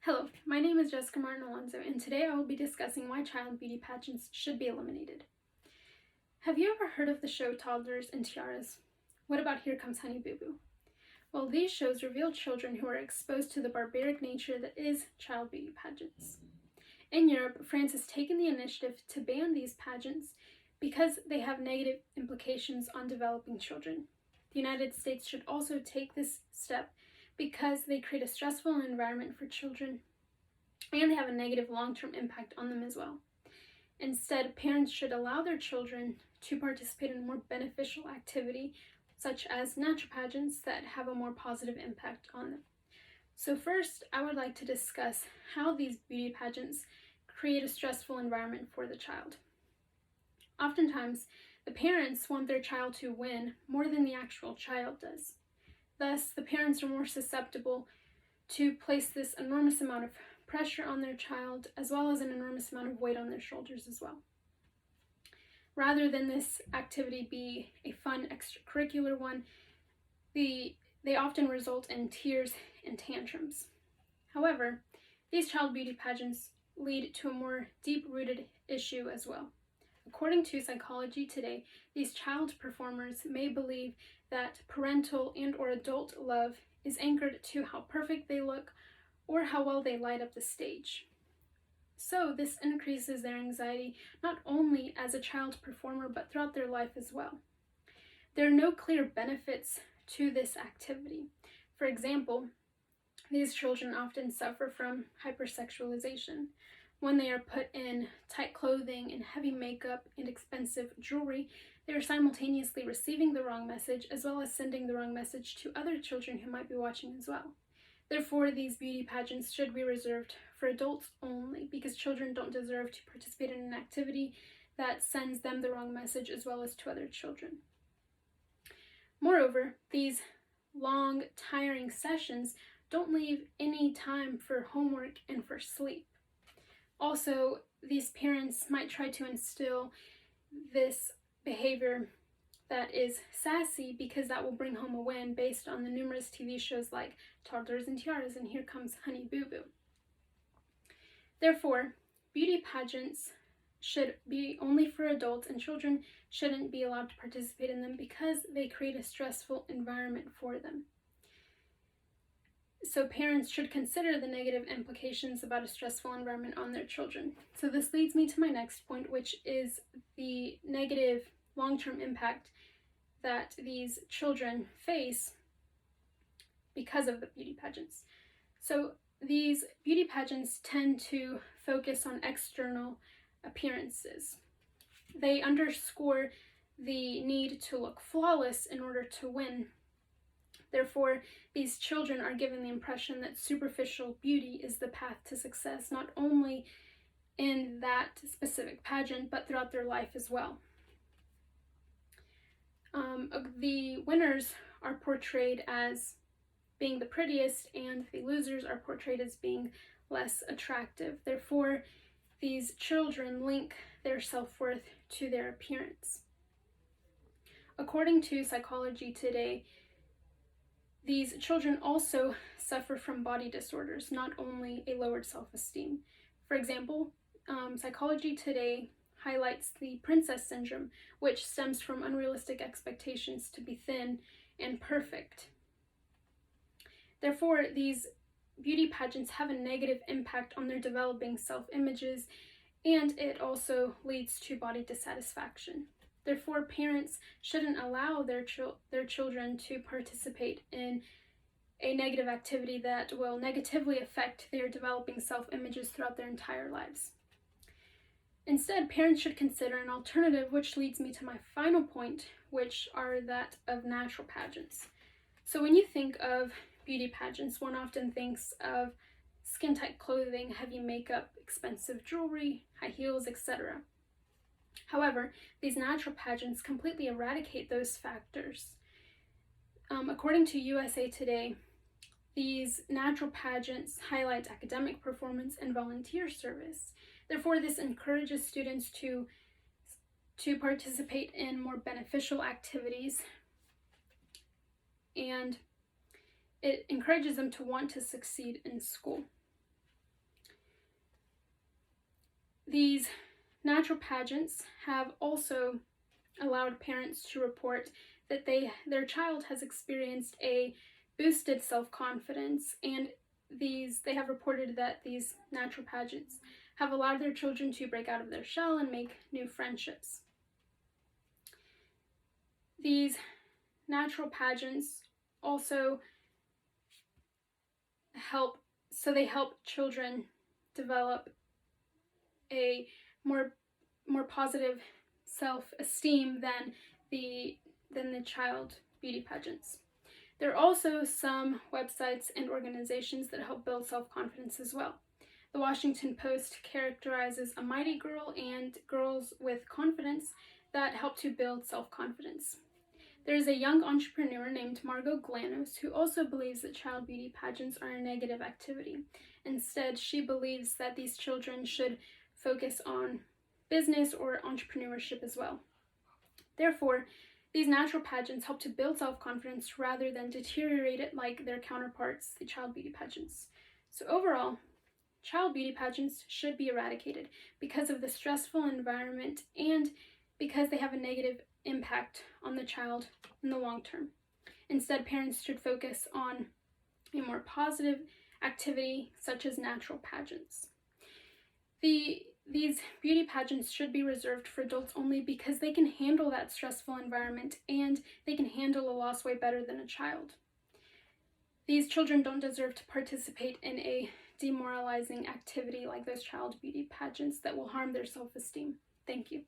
Hello, my name is Jessica Martin Alonso, and today I will be discussing why child beauty pageants should be eliminated. Have you ever heard of the show Toddlers and Tiaras? What about Here Comes Honey Boo Boo? Well, these shows reveal children who are exposed to the barbaric nature that is child beauty pageants. In Europe, France has taken the initiative to ban these pageants because they have negative implications on developing children. The United States should also take this step because they create a stressful environment for children and they have a negative long-term impact on them as well. Instead, parents should allow their children to participate in a more beneficial activity, such as natural pageants that have a more positive impact on them. So first, I would like to discuss how these beauty pageants create a stressful environment for the child. Oftentimes, the parents want their child to win more than the actual child does. Thus, the parents are more susceptible to place this enormous amount of pressure on their child, as well as an enormous amount of weight on their shoulders as well. Rather than this activity be a fun extracurricular one, they often result in tears and tantrums. However, these child beauty pageants lead to a more deep-rooted issue as well. According to Psychology Today, these child performers may believe that parental and/or adult love is anchored to how perfect they look or how well they light up the stage. So this increases their anxiety not only as a child performer but throughout their life as well. There are no clear benefits to this activity. For example, these children often suffer from hypersexualization. When they are put in tight clothing and heavy makeup and expensive jewelry, they are simultaneously receiving the wrong message as well as sending the wrong message to other children who might be watching as well. Therefore, these beauty pageants should be reserved for adults only because children don't deserve to participate in an activity that sends them the wrong message as well as to other children. Moreover, these long, tiring sessions don't leave any time for homework and for sleep. Also, these parents might try to instill this behavior that is sassy because that will bring home a win based on the numerous TV shows like Toddlers and Tiaras and Here Comes Honey Boo Boo. Therefore, beauty pageants should be only for adults and children shouldn't be allowed to participate in them because they create a stressful environment for them. So parents should consider the negative implications about a stressful environment on their children. So this leads me to my next point, which is the negative long-term impact that these children face because of the beauty pageants. So these beauty pageants tend to focus on external appearances. They underscore the need to look flawless in order to win. Therefore, these children are given the impression that superficial beauty is the path to success, not only in that specific pageant, but throughout their life as well. The winners are portrayed as being the prettiest, and the losers are portrayed as being less attractive. Therefore, these children link their self-worth to their appearance. According to Psychology Today, these children also suffer from body disorders, not only a lowered self-esteem. For example, Psychology Today highlights the princess syndrome, which stems from unrealistic expectations to be thin and perfect. Therefore, these beauty pageants have a negative impact on their developing self-images, and it also leads to body dissatisfaction. Therefore, parents shouldn't allow their children to participate in a negative activity that will negatively affect their developing self-images throughout their entire lives. Instead, parents should consider an alternative, which leads me to my final point, which are that of natural pageants. So when you think of beauty pageants, one often thinks of skin-tight clothing, heavy makeup, expensive jewelry, high heels, etc. However, these natural pageants completely eradicate those factors. According to USA Today, these natural pageants highlight academic performance and volunteer service. Therefore, this encourages students to participate in more beneficial activities, and it encourages them to want to succeed in school. These natural pageants have also allowed parents to report that their child has experienced a boosted self-confidence, and they have reported that these natural pageants have allowed their children to break out of their shell and make new friendships. These natural pageants also help children develop a more positive self-esteem than the child beauty pageants. There are also some websites and organizations that help build self-confidence as well. The Washington Post characterizes a mighty girl and girls with confidence that help to build self-confidence. There is a young entrepreneur named Margot Glanos who also believes that child beauty pageants are a negative activity. Instead, she believes that these children should focus on business or entrepreneurship as well. Therefore, these natural pageants help to build self-confidence rather than deteriorate it like their counterparts, the child beauty pageants. So overall, child beauty pageants should be eradicated because of the stressful environment and because they have a negative impact on the child in the long term. Instead, parents should focus on a more positive activity such as natural pageants. These beauty pageants should be reserved for adults only because they can handle that stressful environment and they can handle a loss way better than a child. These children don't deserve to participate in a demoralizing activity like those child beauty pageants that will harm their self-esteem. Thank you.